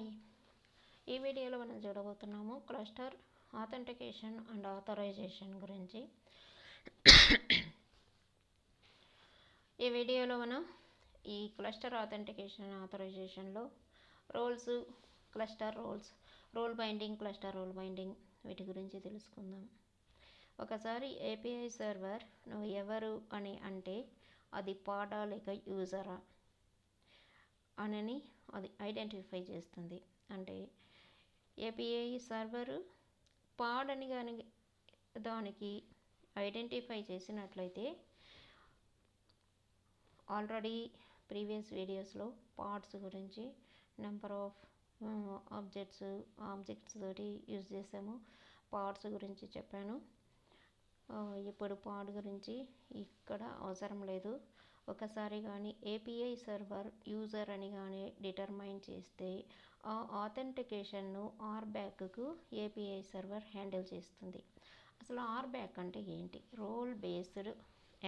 Hi, ఈ వీడియోలో మనం చూడబోతున్నాము క్లస్టర్ ఆథెంటికేషన్ అండ్ ఆథరైజేషన్ గురించి. ఈ వీడియోలో మనం ఈ క్లస్టర్ ఆథెంటికేషన్ అండ్ ఆథరైజేషన్లో roles, cluster roles, role binding, cluster role binding వీటి గురించి తెలుసుకుందాం. ఒకసారి ఏపీఐ సర్వర్ నువ్వు ఎవరు అని అంటే అది పాడా లేక యూజరా అని అది ఐడెంటిఫై చేస్తుంది. అంటే ఏపీఐ సర్వరు పాడని కానీ దానికి ఐడెంటిఫై చేసినట్లయితే, ఆల్రెడీ ప్రీవియస్ వీడియోస్లో పార్ట్స్ గురించి నెంబర్ ఆఫ్ ఆబ్జెక్ట్స్ తోటి యూజ్ చేసాము. పార్ట్స్ గురించి చెప్పాను. ఇప్పుడు పాడ్ గురించి ఇక్కడ అవసరం లేదు. ఒకసారి కానీ ఏపీఐ సర్వర్ యూజర్ అని కానీ డిటర్మైన్ చేస్తే ఆ ఆథెంటికేషన్ను ఆర్బ్యాక్కు ఏపీఐ సర్వర్ హ్యాండిల్ చేస్తుంది. అసలు ఆర్బ్యాక్ అంటే ఏంటి? రోల్ బేస్డ్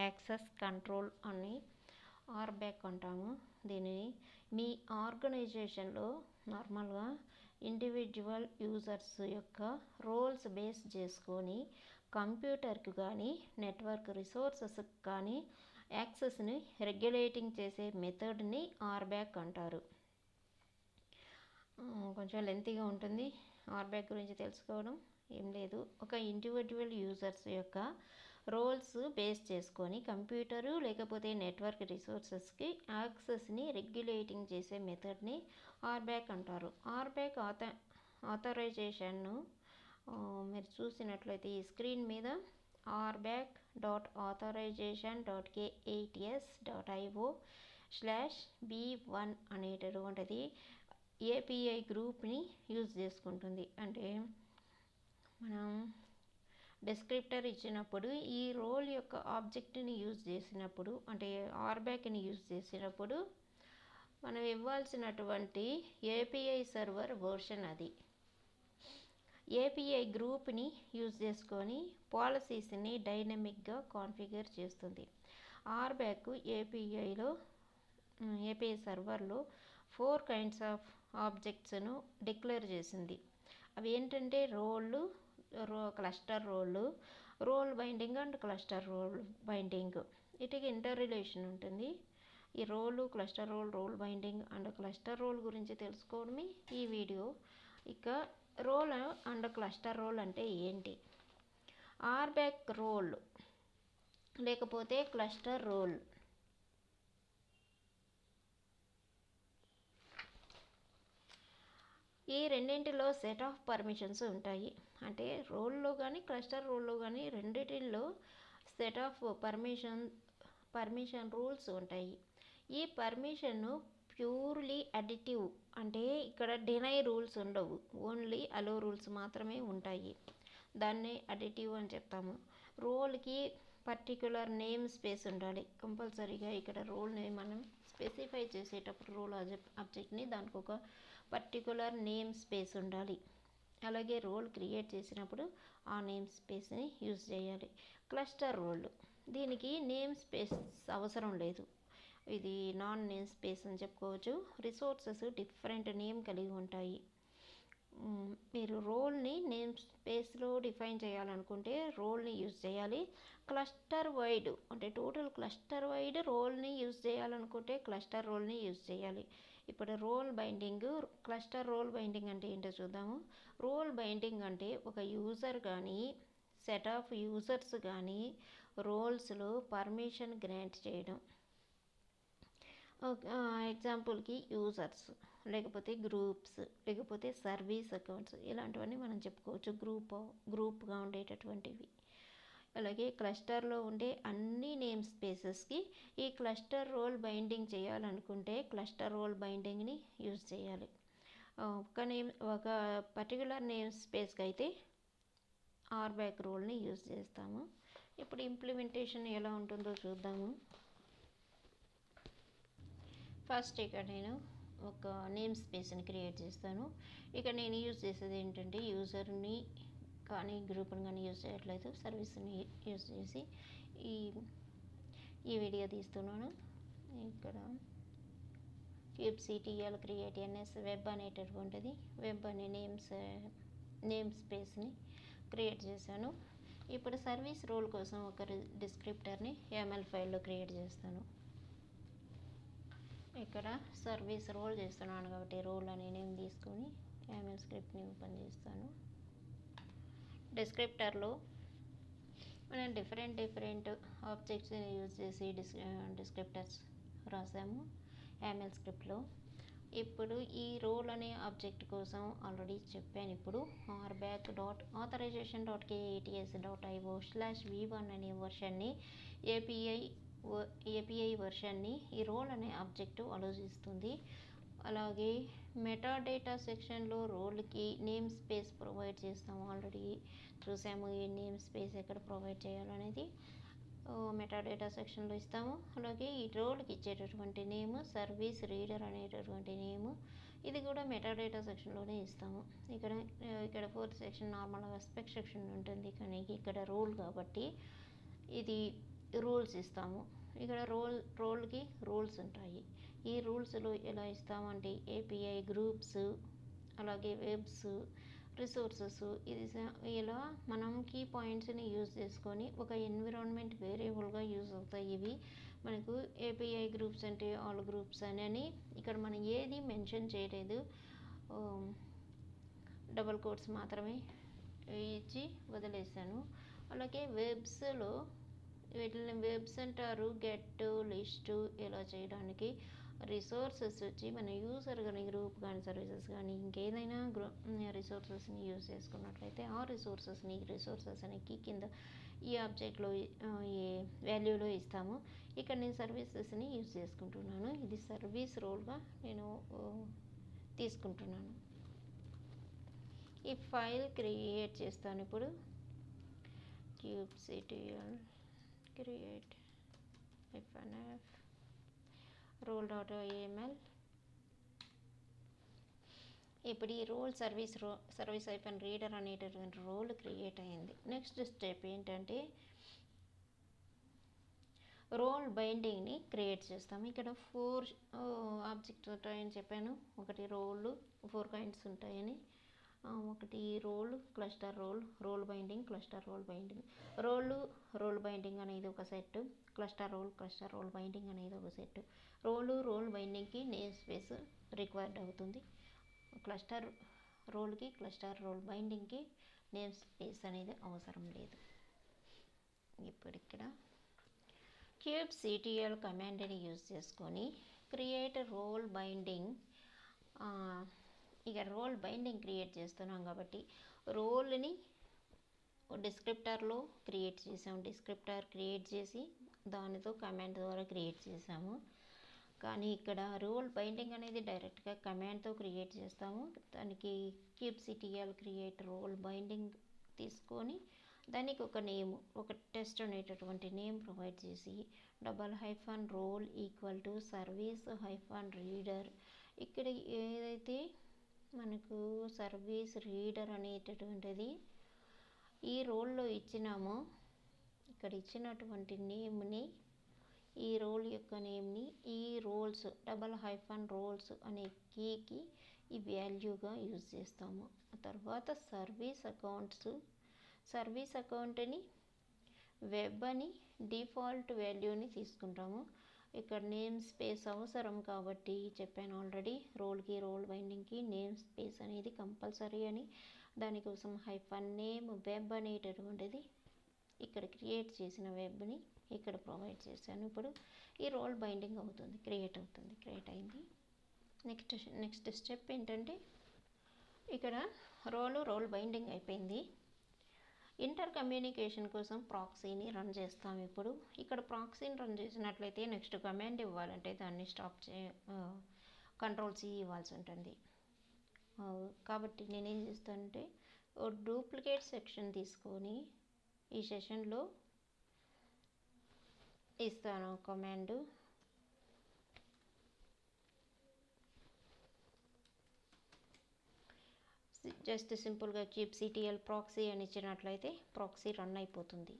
యాక్సెస్ కంట్రోల్ అని ఆర్బ్యాక్ అంటాము. దీనిని మీ ఆర్గనైజేషన్లో నార్మల్గా ఇండివిజువల్ యూజర్స్ యొక్క రోల్స్ బేస్ చేసుకొని కంప్యూటర్కి కానీ నెట్వర్క్ రిసోర్సెస్కి కానీ యాక్సెస్ని రెగ్యులేటింగ్ చేసే మెథడ్ని ఆర్బ్యాక్ అంటారు. కొంచెం లెంతీగా ఉంటుంది. ఆర్బ్యాక్ గురించి తెలుసుకోవడం ఏం లేదు. ఒక ఇండివిజువల్ యూజర్స్ యొక్క రోల్స్ బేస్ చేసుకొని కంప్యూటరు లేకపోతే నెట్వర్క్ రిసోర్సెస్కి యాక్సెస్ని రెగ్యులేటింగ్ చేసే మెథడ్ని ఆర్బ్యాక్ అంటారు. ఆర్బ్యాక్ ఆథరైజేషన్ను మీరు చూసినట్లయితే ఈ స్క్రీన్ మీద rback.authorizations.k8s.io/b1 అనేటటువంటిది ఏపీఐ గ్రూప్ని యూజ్ చేసుకుంటుంది. అంటే మనం డిస్క్రిప్టర్ ఇచ్చినప్పుడు ఈ రోల్ యొక్క ఆబ్జెక్ట్ని యూజ్ చేసినప్పుడు, అంటే ఆర్బ్యాక్ని యూజ్ చేసినప్పుడు మనం ఇవ్వాల్సినటువంటి ఏపీఐ సర్వర్ వర్షన్ అది. ఏపీఐ గ్రూప్ని యూజ్ చేసుకొని పాలసీస్ని డైనమిక్గా కాన్ఫిగర్ చేస్తుంది. ఆర్బ్యాక్ ఏపీఐ సర్వర్లో 4 kinds ఆఫ్ ఆబ్జెక్ట్స్ను డిక్లేర్ చేసింది. అవి ఏంటంటే cluster role, role binding and cluster role binding. వీటికి ఇంటర్ రిలేషన్ ఉంటుంది. ఈ cluster role binding and cluster role గురించి తెలుసుకోవడమే ఈ వీడియో. ఇక రోల్ అండ్ క్లస్టర్ రోల్ అంటే ఏంటి? ఆర్బ్యాక్ రోల్ లేకపోతే క్లస్టర్ రోల్ ఈ రెండింటిలో సెట్ ఆఫ్ పర్మిషన్స్ ఉంటాయి. అంటే రోల్లో కానీ క్లస్టర్ రోల్లో కానీ రెండింటిలో సెట్ ఆఫ్ పర్మిషన్ రూల్స్ ఉంటాయి. ఈ పర్మిషన్ ప్యూర్లీ అడిటివ్, అంటే ఇక్కడ డినై రూల్స్ ఉండవు, ఓన్లీ అలో రూల్స్ మాత్రమే ఉంటాయి. దాన్ని అడిటివ్ అని చెప్తాము. రోల్కి పర్టికులర్ నేమ్ స్పేస్ ఉండాలి కంపల్సరీగా. ఇక్కడ రోల్ నేమ్ మనం స్పెసిఫై చేసేటప్పుడు రోల్ ఆబ్జెక్ట్ని దానికి ఒక పర్టికులర్ నేమ్ స్పేస్ ఉండాలి. అలాగే రోల్ క్రియేట్ చేసినప్పుడు ఆ నేమ్ స్పేస్ని యూజ్ చేయాలి. క్లస్టర్ రోల్ దీనికి నేమ్ స్పేస్ అవసరం లేదు. ఇది నాన్ నేమ్ స్పేస్ అని చెప్పుకోవచ్చు. రిసోర్సెస్ డిఫరెంట్ నేమ్ కలిగి ఉంటాయి. మీరు రోల్ని నేమ్ స్పేస్లో డిఫైన్ చేయాలనుకుంటే రోల్ని యూజ్ చేయాలి. క్లస్టర్ వైడ్ అంటే టోటల్ క్లస్టర్ వైడ్ రోల్ని యూజ్ చేయాలనుకుంటే క్లస్టర్ రోల్ని యూజ్ చేయాలి. ఇప్పుడు role binding, cluster role binding అంటే ఏంటో చూద్దాము. రోల్ బైండింగ్ అంటే ఒక యూజర్ కానీ సెట్ ఆఫ్ యూజర్స్ కానీ రోల్స్లో పర్మిషన్ గ్రాంట్ చేయడం. ఎగ్జాంపుల్కి యూజర్స్, లేకపోతే గ్రూప్స్, లేకపోతే సర్వీస్ అకౌంట్స్, ఇలాంటివన్నీ మనం చెప్పుకోవచ్చు గ్రూప్గా ఉండేటటువంటివి. అలాగే క్లస్టర్లో ఉండే అన్ని నేమ్ స్పేసెస్కి ఈ క్లస్టర్ రోల్ బైండింగ్ చేయాలనుకుంటే క్లస్టర్ రోల్ బైండింగ్ని యూజ్ చేయాలి. ఒక పర్టికులర్ నేమ్ స్పేస్కి అయితే ఆర్బ్యాక్ రోల్ని యూజ్ చేస్తాము. ఇప్పుడు ఇంప్లిమెంటేషన్ ఎలా ఉంటుందో చూద్దాము. ఫస్ట్ ఇక్కడ నేను ఒక నేమ్ స్పేస్ని క్రియేట్ చేస్తాను. ఇక నేను యూజ్ చేసేది ఏంటంటే యూజర్ని కానీ గ్రూప్ని కానీ యూజ్ చేయట్లేదు, సర్వీస్ని యూజ్ చేసి ఈ వీడియో తీస్తున్నాను. ఇక్కడ kubectl create ns web అనేటటువంటిది వెబ్ అనే నేమ్ స్పేస్ని క్రియేట్ చేశాను. ఇప్పుడు సర్వీస్ రోల్ కోసం ఒక డిస్క్రిప్టర్ని YAML ఫైల్లో క్రియేట్ చేస్తాను. ఇక్కడ సర్వీస్ రోల్ చేస్తున్నాను కాబట్టి రోల్ అనే నేమ్ తీసుకొని YAML స్క్రిప్ట్ని ఓపెన్ చేస్తాను. డిస్క్రిప్టర్లో మనం డిఫరెంట్ ఆబ్జెక్ట్స్ని యూజ్ చేసి డిస్క్రిప్టర్స్ రాసాము YAML స్క్రిప్ట్లో. ఇప్పుడు ఈ రోల్ అనే ఆబ్జెక్ట్ కోసం ఆల్రెడీ చెప్పాను. ఇప్పుడు rback.authorization.kats.io/v1 అనే వర్షన్ని ఏపీఐ వర్షన్ని ఈ రోల్ అనే ఆబ్జెక్ట్ ఆలోచిస్తుంది. అలాగే మెటాడేటా సెక్షన్లో రోల్కి నేమ్ స్పేస్ ప్రొవైడ్ చేస్తాము. ఆల్రెడీ చూసాము ఈ నేమ్ స్పేస్ ఎక్కడ ప్రొవైడ్ చేయాలనేది మెటాడేటా సెక్షన్లో ఇస్తాము. అలాగే ఈ రోల్కి ఇచ్చేటటువంటి నేమ్ సర్వీస్ రీడర్ అనేటటువంటి నేమ్, ఇది కూడా మెటాడేటా సెక్షన్లోనే ఇస్తాము. ఇక్కడ ఫోర్త్ సెక్షన్ నార్మల్గా స్పెక్ సెక్షన్ ఉంటుంది, కానీ ఇక్కడ రోల్ కాబట్టి ఇది రూల్స్ ఇస్తాము. ఇక్కడ రోల్కి రూల్స్ ఉంటాయి. ఈ రూల్స్లో ఎలా ఇస్తామంటే ఏపీఐ గ్రూప్స్, అలాగే వెబ్స్, రిసోర్సెస్, ఇది ఇలా మనం కీ పాయింట్స్ని యూజ్ చేసుకొని ఒక ఎన్విరాన్మెంట్ వేరియబుల్గా యూజ్ అవుతాయి. ఇవి మనకు ఏపీఐ గ్రూప్స్ అంటే ఆల్ గ్రూప్స్ అని ఇక్కడ మనం ఏది మెన్షన్ చేయలేదు, డబల్ కోట్స్ మాత్రమే ఇచ్చి వదిలేసాను. అలాగే వెబ్స్లో వీటిని వెబ్స్ అంటారు. గెట్, లిస్ట్ ఇలా చేయడానికి రిసోర్సెస్ వచ్చి మన యూజర్ కానీ గ్రూప్ కానీ సర్వీసెస్ కానీ ఇంకేదైనా రిసోర్సెస్ని యూజ్ చేసుకున్నట్లయితే ఆ రిసోర్సెస్ అనే కీ కింద ఈ ఆబ్జెక్ట్లో ఈ వాల్యూలో ఇస్తాము. ఇక్కడ నేను సర్వీసెస్ని యూజ్ చేసుకుంటున్నాను. ఇది సర్వీస్ రోల్గా నేను తీసుకుంటున్నాను. ఈ ఫైల్ క్రియేట్ చేస్తాను. ఇప్పుడు kubectl create -f role.yml. ఇప్పుడు ఈ రోల్ సర్వీస్ రీడర్ అనేటటువంటి రోల్ క్రియేట్ అయింది. నెక్స్ట్ స్టెప్ ఏంటంటే రోల్ బైండింగ్ని క్రియేట్ చేస్తాము. ఇక్కడ 4 ఆబ్జెక్ట్స్ ఉంటాయని చెప్పాను. ఒకటి రోల్, 4 కైండ్స్ ఉంటాయని. ఒకటి role, cluster role binding, cluster role binding. Role binding అనేది ఒక సెట్, క్లస్టర్ రోల్ బైండింగ్ అనేది ఒక సెట్. రోల్ బైండింగ్కి నేమ్ స్పేస్ రిక్వైర్డ్ అవుతుంది. క్లస్టర్ రోల్ బైండింగ్కి నేమ్ స్పేస్ అనేది అవసరం లేదు. ఇప్పుడు ఇక్కడ kubectl కమాండ్ని యూజ్ చేసుకొని క్రియేట్ రోల్ బైండింగ్, ఇక రోల్ బైండింగ్ క్రియేట్ చేస్తున్నాం కాబట్టి రోల్ని డిస్క్రిప్టర్లో క్రియేట్ చేసాము. డిస్క్రిప్టర్ క్రియేట్ చేసి దానితో కమాండ్ ద్వారా క్రియేట్ చేసాము. కానీ ఇక్కడ రోల్ బైండింగ్ అనేది డైరెక్ట్గా కమాండ్తో క్రియేట్ చేస్తాము. దానికి kubectl క్రియేట్ రోల్ బైండింగ్ తీసుకొని దానికి ఒక నేమ్, ఒక టెస్ట్ అనేటటువంటి నేమ్ ప్రొవైడ్ చేసి $-role = service-reader. ఇక్కడ ఏదైతే మనకు సర్వీస్ రీడర్ అనేటటువంటిది ఈ రోల్లో ఇచ్చినామో, ఇక్కడ ఇచ్చినటువంటి నేమ్ని, ఈ రోల్ యొక్క నేమ్ని ఈ రోల్స్ $-roles అనే కీకి ఈ వాల్యూగా యూజ్ చేస్తాము. ఆ తర్వాత సర్వీస్ అకౌంట్ని వెబ్ అని డిఫాల్ట్ వాల్యూని తీసుకుంటాము. ఇక్కడ నేమ్ స్పేస్ అవసరం కాబట్టి చెప్పాను ఆల్రెడీ, రోల్ బైండింగ్కి నేమ్ స్పేస్ అనేది కంపల్సరీ అని. దానికోసం -name వెబ్ అనేటటువంటిది ఇక్కడ క్రియేట్ చేసిన వెబ్ని ఇక్కడ ప్రొవైడ్ చేశాను. ఇప్పుడు ఈ రోల్ బైండింగ్ క్రియేట్ అయింది. నెక్స్ట్ స్టెప్ ఏంటంటే ఇక్కడ రోల్ బైండింగ్ అయిపోయింది. ఇంటర్ కమ్యూనికేషన్ కోసం ప్రాక్సీని రన్ చేస్తాం. ఇప్పుడు ఇక్కడ ప్రాక్సీని రన్ చేసినట్లయితే నెక్స్ట్ కమాండ్ ఇవ్వాలంటే దాన్ని Ctrl+C ఇవ్వాల్సి ఉంటుంది. కాబట్టి నేనేం చేస్తానంటే డూప్లికేట్ సెక్షన్ తీసుకొని ఈ సెషన్లో ఇస్తాను కమాండ్. జస్ట్ సింపుల్గా kubectl ప్రాక్సీ అని ఇచ్చినట్లయితే ప్రాక్సీ రన్ అయిపోతుంది.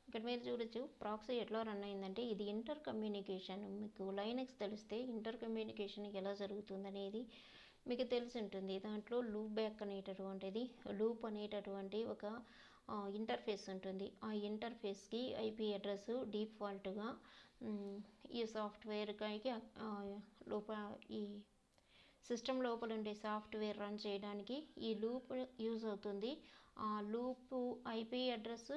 ఇక్కడ మీరు చూడొచ్చు ప్రాక్సీ ఎట్లా రన్ అయిందంటే ఇది ఇంటర్ కమ్యూనికేషన్. మీకు లైనక్స్ తెలిస్తే ఇంటర్ కమ్యూనికేషన్ ఎలా జరుగుతుంది అనేది మీకు తెలిసి ఉంటుంది. దాంట్లో లూప్ అనేటటువంటి ఒక ఇంటర్ఫేస్ ఉంటుంది. ఆ ఇంటర్ఫేస్కి ఐపీ అడ్రస్ డిఫాల్ట్గా ఈ సాఫ్ట్వేర్కి ఈ సిస్టమ్ లోపల ఉండే సాఫ్ట్వేర్ రన్ చేయడానికి ఈ లూప్ యూజ్ అవుతుంది. ఆ లూప్ ఐపీ అడ్రస్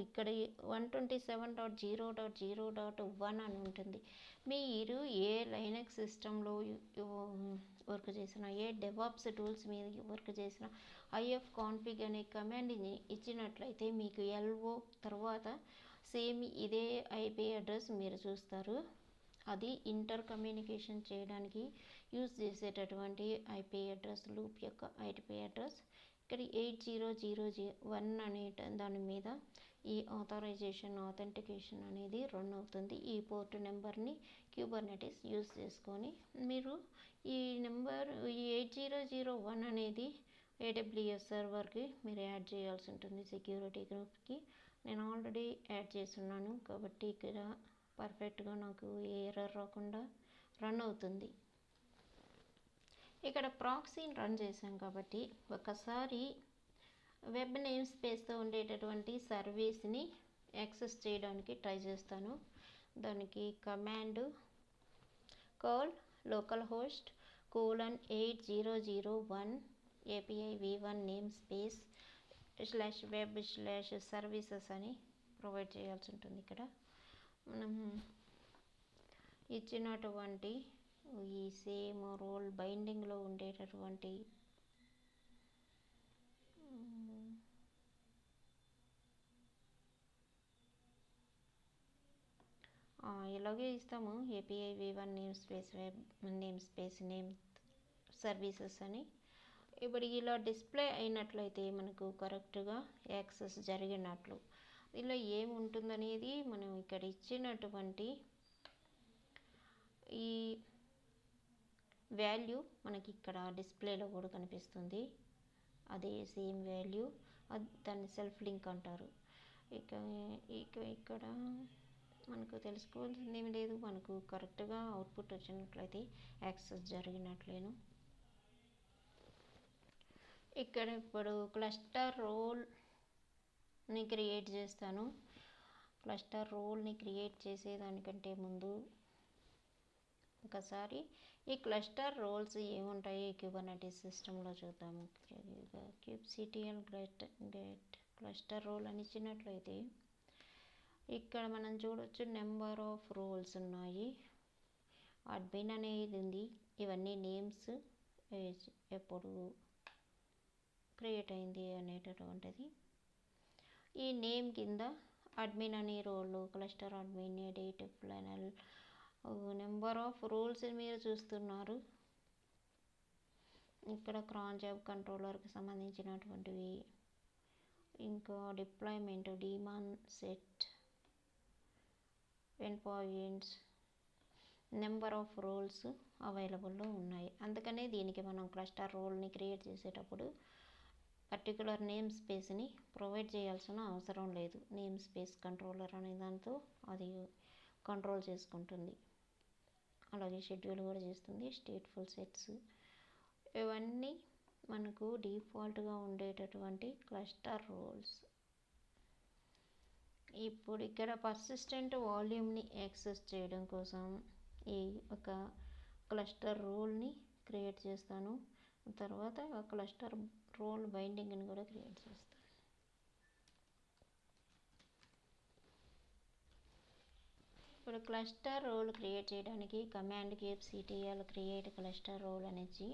ఇక్కడ 127.0.0.1 అని ఉంటుంది. మీరు ఏ లైనక్స్ సిస్టంలో వర్క్ చేసినా, ఏ డెవాప్స్ టూల్స్ మీద వర్క్ చేసినా ఐఎఫ్ కాన్ఫిగ్ అనే కమాండ్ని ఇచ్చినట్లయితే మీకు ఎల్ఓ తర్వాత సేమ్ ఇదే ఐపీ అడ్రస్ మీరు చూస్తారు. అది ఇంటర్ కమ్యూనికేషన్ చేయడానికి యూజ్ చేసేటటువంటి ఐపీ అడ్రస్, లూప్ యొక్క ఐపీ అడ్రస్. ఇక్కడ 8001 అనే దాని మీద ఈ ఆథెంటికేషన్ అనేది రన్ అవుతుంది. ఈ పోర్ట్ నెంబర్ని క్యూబర్నెటిస్ యూజ్ చేసుకొని మీరు ఈ 8001 అనేది AWS సర్వర్కి మీరు యాడ్ చేయాల్సి ఉంటుంది. సెక్యూరిటీ గ్రూప్కి నేను ఆల్రెడీ యాడ్ చేస్తున్నాను కాబట్టి ఇక్కడ పర్ఫెక్ట్గా నాకు ఏ ఎర్రర్ రాకుండా రన్ అవుతుంది. ఇక్కడ ప్రాక్సీని రన్ చేసాం కాబట్టి ఒకసారి వెబ్ నేమ్ స్పేస్తో ఉండేటటువంటి సర్వీస్ని యాక్సెస్ చేయడానికి ట్రై చేస్తాను. దానికి command call local host :8001 API v1 name space /web/services అని ప్రొవైడ్ చేయాల్సి ఉంటుంది. ఇక్కడ మనం ఇచ్చినటువంటి ఈ సేమ్ రోల్ బైండింగ్లో ఉండేటటువంటి ఇలాగే ఇస్తాము. API v1 name space web name space name services అని. ఇప్పుడు ఇలా డిస్ప్లే అయినట్లయితే మనకు కరెక్ట్గా యాక్సెస్ జరిగినట్లు. ఇలా ఏముంటుందనేది మనం ఇక్కడ ఇచ్చినటువంటి ఈ వాల్యూ మనకి ఇక్కడ డిస్ప్లేలో కూడా కనిపిస్తుంది. అదే సేమ్ వాల్యూ, దాన్ని సెల్ఫ్ లింక్ అంటారు. ఇక్కడ మనకు తెలుసుకోవాల్సింది ఏమి లేదు, మనకు కరెక్ట్గా అవుట్పుట్ వచ్చినట్లయితే యాక్సెస్ జరిగినట్లేను. ఇక్కడ ఇప్పుడు క్లస్టర్ రోల్ని క్రియేట్ చేస్తాను. క్లస్టర్ రోల్ని క్రియేట్ చేసేదానికంటే ముందు ఒకసారి ఈ క్లస్టర్ రోల్స్ ఏముంటాయి క్యూబర్నెటిస్ సిస్టంలో చూద్దాము. kubectl get క్లస్టర్ రోల్ అని ఇచ్చినట్లయితే ఇక్కడ మనం చూడొచ్చు నెంబర్ ఆఫ్ రోల్స్ ఉన్నాయి. అడ్మిన్ అనేది ఉంది. ఇవన్నీ నేమ్స్ ఎప్పుడు క్రియేట్ అయింది అనేటటువంటిది. ఈ నేమ్ కింద అడ్మిన్ అనే రోల్, క్లస్టర్ అడ్మిన్, ఎడిట్, ప్లానల్, నెంబర్ ఆఫ్ రోల్స్ మీరు చూస్తున్నారు. ఇక్కడ క్రాన్ జాబ్ కంట్రోలర్కి సంబంధించినటువంటివి, ఇంకా deployment, daemon, set, endpoints, number of roles అవైలబుల్లో ఉన్నాయి. అందుకనే దీనికి మనం క్లస్టర్ రోల్ని క్రియేట్ చేసేటప్పుడు పర్టికులర్ నేమ్ స్పేస్ని ప్రొవైడ్ చేయాల్సిన అవసరం లేదు. నేమ్ స్పేస్ కంట్రోలర్ అనే దాంతో అది కంట్రోల్ చేసుకుంటుంది. అలాగే షెడ్యూల్ కూడా చేస్తుంది. స్టేట్ఫుల్ సెట్స్ ఇవన్నీ మనకు డిఫాల్ట్గా ఉండేటటువంటి క్లస్టర్ రోల్స్. ఇప్పుడు ఇక్కడ పర్సిస్టెంట్ వాల్యూమ్ని యాక్సెస్ చేయడం కోసం ఈ ఒక క్లస్టర్ రోల్ని క్రియేట్ చేస్తాను. తర్వాత ఆ క్లస్టర్ రోల్ బైండింగ్ని కూడా క్రియేట్ చేస్తాను. ఇప్పుడు క్లస్టర్ రోల్ క్రియేట్ చేయడానికి command kubectl create cluster role అనేసి,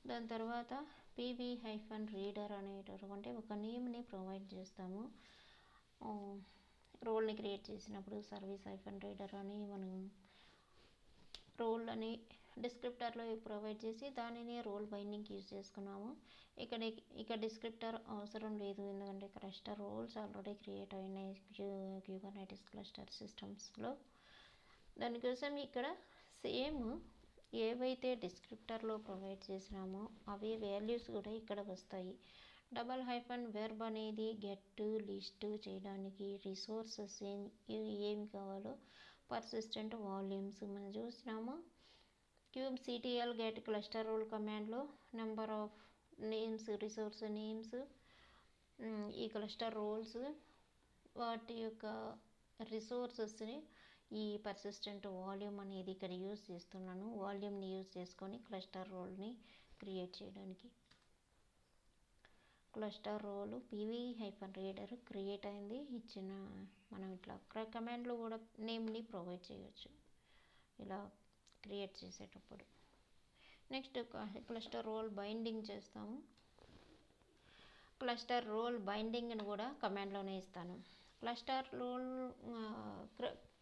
దాని తర్వాత pb-reader అనేటటువంటి ఒక నేమ్ని ప్రొవైడ్ చేస్తాము. రోల్ని క్రియేట్ చేసినప్పుడు service-reader అని మనం రోల్ అని డిస్క్రిప్టర్లో ప్రొవైడ్ చేసి దానిని రోల్ బైండింగ్కి యూజ్ చేసుకున్నాము. ఇక్కడ డిస్క్రిప్టర్ అవసరం లేదు, ఎందుకంటే క్లస్టర్ రోల్స్ ఆల్రెడీ క్రియేట్ అయినాయి క్యూబర్నెటిస్ క్లస్టర్ సిస్టమ్స్లో. దానికోసం ఇక్కడ సేమ్ ఏవైతే డిస్క్రిప్టర్లో ప్రొవైడ్ చేసినామో అవే వాల్యూస్ కూడా ఇక్కడ వస్తాయి. డబల్ హైఫన్ వెర్బ్ అనేది గెట్ లిస్ట్ చేయడానికి రిసోర్సెస్ ఏమి కావాలో పర్సిస్టెంట్ వాల్యూమ్స్ మనం చూసినాము. Cube CTL get cluster role కమాండ్లో number of names resource names ఈ క్లస్టర్ రోల్స్ వాటి యొక్క రిసోర్సెస్ని ఈ పర్సిస్టెంట్ వాల్యూమ్ అనేది ఇక్కడ యూజ్ చేస్తున్నాను. వాల్యూమ్ని యూజ్ చేసుకొని క్లస్టర్ రోల్ని క్రియేట్ చేయడానికి. Cluster role PV hyphen reader create అయింది. ఇచ్చిన మనం ఇట్లా కమాండ్లో కూడా నేమ్ని ప్రొవైడ్ చేయవచ్చు ఇలా క్రియేట్ చేసేటప్పుడు. నెక్స్ట్ క్లస్టర్ రోల్ బైండింగ్ చేస్తాము. క్లస్టర్ రోల్ బైండింగ్ని కూడా కమాండ్లోనే ఇస్తాను. Cluster role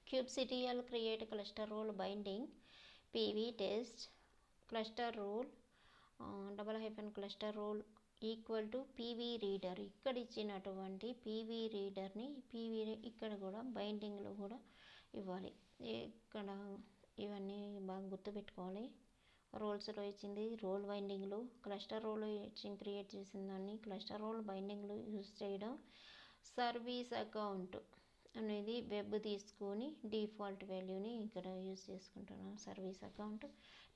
kubectl create cluster role binding PV test cluster role double hyphen cluster role equal to PV reader. ఇక్కడ ఇచ్చినటువంటి పీవీ రీడర్ని ఇక్కడ కూడా బైండింగ్లో కూడా ఇవ్వాలి. ఇక్కడ ఇవన్నీ బాగా గుర్తుపెట్టుకోవాలి. రోల్స్లో ఇచ్చింది రోల్ బైండింగ్లో, క్లస్టర్ రోల్ క్రియేట్ చేసిన దాన్ని క్లస్టర్ రోల్ బైండింగ్లో యూజ్ చేయడం. సర్వీస్ అకౌంట్ అనేది వెబ్ తీసుకొని డిఫాల్ట్ వాల్యూని ఇక్కడ యూజ్ చేసుకుంటున్నాను. సర్వీస్ అకౌంట్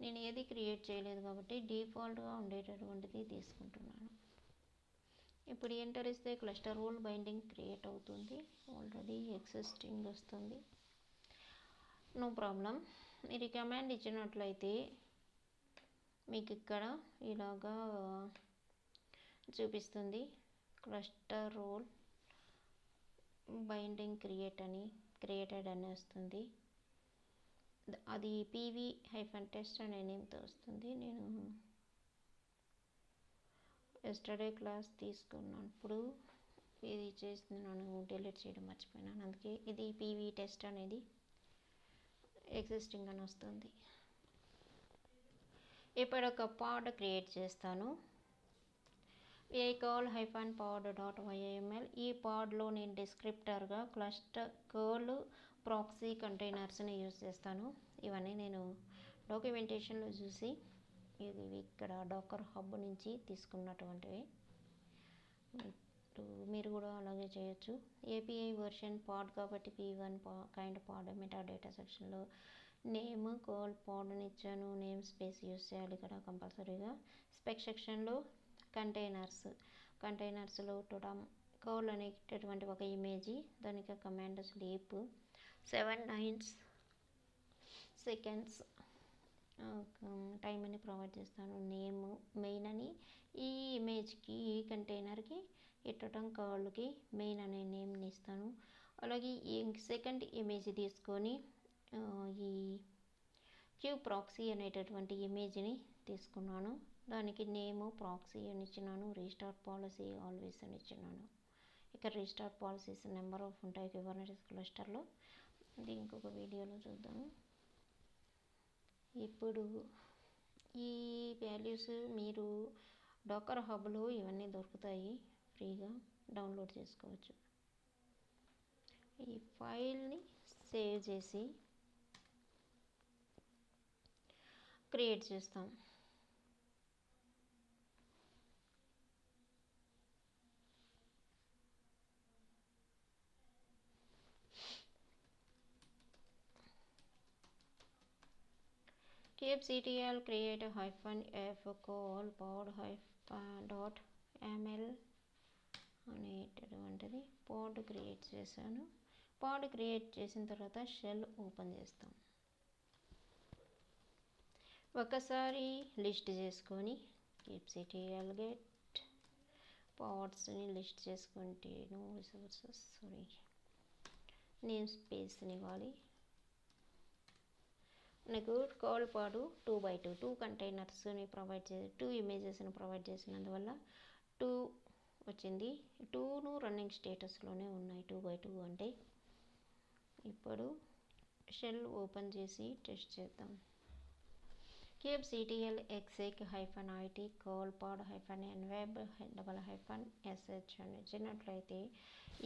నేను ఏది క్రియేట్ చేయలేదు కాబట్టి డిఫాల్ట్గా ఉండేటటువంటిది తీసుకుంటున్నాను. ఇప్పుడు ఎంటర్ ఇస్తే క్లస్టర్ రోల్ బైండింగ్ క్రియేట్ అవుతుంది. ఆల్రెడీ ఎగ్జిస్టింగ్ వస్తుంది, నో ప్రాబ్లం. మీరు కమాండ్ ఇచ్చినట్లయితే మీకు ఇక్కడ ఇలాగా చూపిస్తుంది. క్లస్టర్ రోల్ బైండింగ్ క్రియేటెడ్ అని వస్తుంది. అది పీవీ హైఫన్ టెస్ట్ అనే నేమ్తో వస్తుంది. నేను ఎస్టర్డే క్లాస్ తీసుకున్నప్పుడు ఇది చేస్తున్నాను, డిలీట్ చేయడం మర్చిపోయినాను. అందుకే ఇది పీవీ టెస్ట్ అనేది ఎగ్జిస్టింగ్ అని వస్తుంది. ఇప్పుడు ఒక పాడ్ క్రియేట్ చేస్తాను. vehicle హైఫన్ పాడ్ డాట్ వైఎంఎల్. ఈ పాడ్లో నేను డిస్క్రిప్టర్గా క్లస్టర్ కర్ల్ ప్రాక్సీ కంటైనర్స్ని యూజ్ చేస్తాను. ఇవన్నీ నేను డాక్యుమెంటేషన్లో చూసి ఇది ఇక్కడ డాకర్ హబ్ నుంచి తీసుకున్నటువంటివి. మీరు కూడా అలాగే చేయొచ్చు. ఏపీఐ వర్షన్ పాడ్ కాబట్టి P1 కైండ్ పాడ్ మెటా డేటా సెక్షన్లో నేమ్ కాల్ పాడ్ని ఇచ్చాను. నేమ్ స్పేస్ యూజ్ చేయాలి ఇక్కడ కంపల్సరీగా. స్పెక్ సెక్షన్లో కంటైనర్స్లో టోటమ్ కాల్ అనేటటువంటి ఒక ఇమేజ్, దానికి కమాండ్ స్లీప్ 7 seconds టైం అని ప్రొవైడ్ చేస్తాను. నేమ్ మెయిన్ అని ఈ ఇమేజ్కి ఈ కంటైనర్కి ఈ టోటమ్ కాల్కి మెయిన్ అనే నేమ్ని ఇస్తాను. అలాగే ఈ సెకండ్ ఇమేజ్ తీసుకొని ఈ క్యూ ప్రాక్సీ అనేటటువంటి ఇమేజ్ని తీసుకున్నాను. దానికి నేమ్ ప్రాక్సీ అని ఇచ్చినాను. రీస్టార్ట్ పాలసీ ఆల్వేస్ అని ఇచ్చినాను. ఇక్కడ రీస్టార్ట్ పాలసీస్ నెంబర్ ఆఫ్ ఉంటాయి Kubernetes క్లస్టర్లో. ఇది ఇంకొక వీడియోలో చూద్దాము. ఇప్పుడు ఈ వాల్యూస్ మీరు డాకర్ హబ్లో ఇవన్నీ దొరుకుతాయి, ఫ్రీగా డౌన్లోడ్ చేసుకోవచ్చు. ఈ ఫైల్ని సేవ్ చేసి క్రియేట్ చేస్తాం. kubectl create -f call pod dot ml అనేటటువంటిది పాడ్ క్రియేట్ చేశాను. పాడ్ క్రియేట్ చేసిన తర్వాత షెల్ ఓపెన్ చేస్తాం. ఒకసారి లిస్ట్ చేసుకొని kubectl get పాడ్స్ని లిస్ట్ చేసుకుంటే రిసోర్సెస్ నేమ్ స్పేస్ని ఇవ్వాలి. నాకు కాల్ పాడు 2x2 2 కంటైనర్స్ని ప్రొవైడ్ చేసి 2 ఇమేజెస్ని ప్రొవైడ్ చేసినందువల్ల 2 వచ్చింది. 2ను రన్నింగ్ స్టేటస్లోనే ఉన్నాయి 2x2 అంటే. ఇప్పుడు షెల్ ఓపెన్ చేసి టెస్ట్ చేద్దాం. kubectl exec -it call pod -nweb -sh అని ఇచ్చినట్లయితే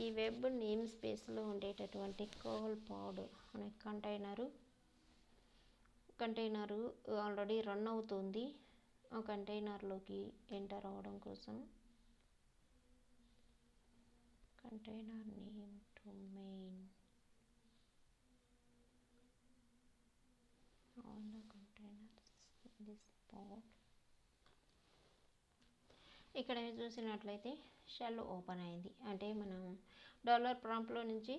ఈ వెబ్ నేమ్ స్పేస్లో ఉండేటటువంటి కాల్ పాడ్ అనే కంటైనరు ఆల్రెడీ రన్ అవుతుంది. ఆ కంటైనర్లోకి ఎంటర్ అవ్వడం కోసం container name to main all the containers in this pod. ఇక్కడ చూసినట్లయితే షెల్ ఓపెన్ అయింది, అంటే మనం డాలర్ ప్రాంప్ట్లో నుంచి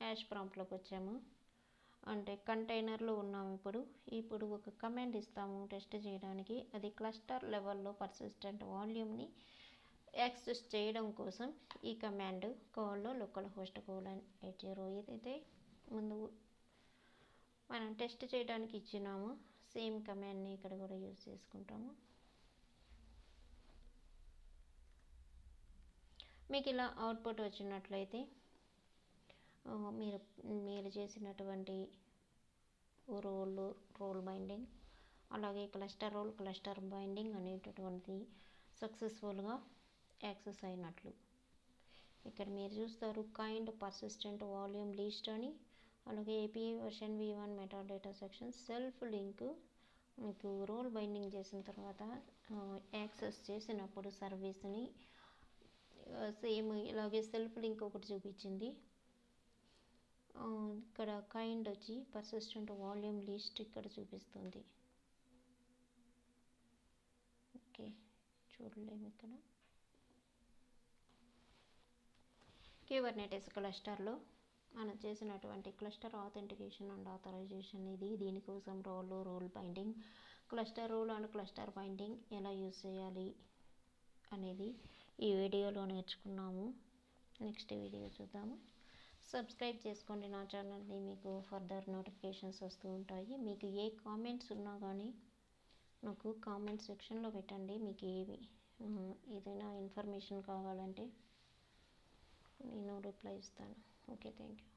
యాష్ ప్రాంప్ట్లోకి వచ్చాము, అంటే కంటైనర్లో ఉన్నాము. ఇప్పుడు ఒక కమాండ్ ఇస్తాము టెస్ట్ చేయడానికి. అది క్లస్టర్ లెవెల్లో పర్సిస్టెంట్ వాల్యూమ్ని యాక్సెస్ చేయడం కోసం ఈ కమాండ్ కాల్లో లోకల్ హోస్ట్ :80 ఏదైతే ముందు మనం టెస్ట్ చేయడానికి ఇచ్చినామో సేమ్ కమాండ్ని ఇక్కడ కూడా యూజ్ చేసుకుంటాము. మీకు ఇలా అవుట్పుట్ వచ్చినట్లయితే మీరు చేసినటువంటి రోల్ బైండింగ్, అలాగే క్లస్టర్ బైండింగ్ అనేటటువంటి సక్సెస్ఫుల్గా యాక్సెస్ అయినట్లు. ఇక్కడ మీరు చూస్తారు కైండ్ పర్సిస్టెంట్ వాల్యూమ్ లిస్ట్ అని, అలాగే API version v1 metadata section self link. మీకు రోల్ బైండింగ్ చేసిన తర్వాత యాక్సెస్ చేసినప్పుడు సర్వీస్ని సేమ్ ఇలాగే సెల్ఫ్ లింక్ ఒకటి చూపించింది. ఇక్కడ కైండ్ వచ్చి పర్సిస్టెంట్ వాల్యూమ్ లిస్ట్ ఇక్కడ చూపిస్తుంది. ఓకే, చూడలేము ఇక్కడ. Kubernetes క్లస్టర్లో మనం చేసినటువంటి క్లస్టర్ ఆథెంటికేషన్ అండ్ ఆథరైజేషన్ ఇది. దీనికోసం role binding, cluster role and cluster binding ఎలా యూజ్ చేయాలి అనేది ఈ వీడియోలో నేర్చుకున్నాము. నెక్స్ట్ వీడియో చూద్దాము. సబ్స్క్రైబ్ చేసుకోండి నా ఛానల్ని, మీకు ఫర్దర్ నోటిఫికేషన్స్ వస్తూ ఉంటాయి. మీకు ఏ కామెంట్స్ ఉన్నా కానీ నాకు కామెంట్ సెక్షన్లో పెట్టండి. మీకు ఏదైనా ఇన్ఫర్మేషన్ కావాలంటే నేను రిప్లై ఇస్తాను. Okay, thank you.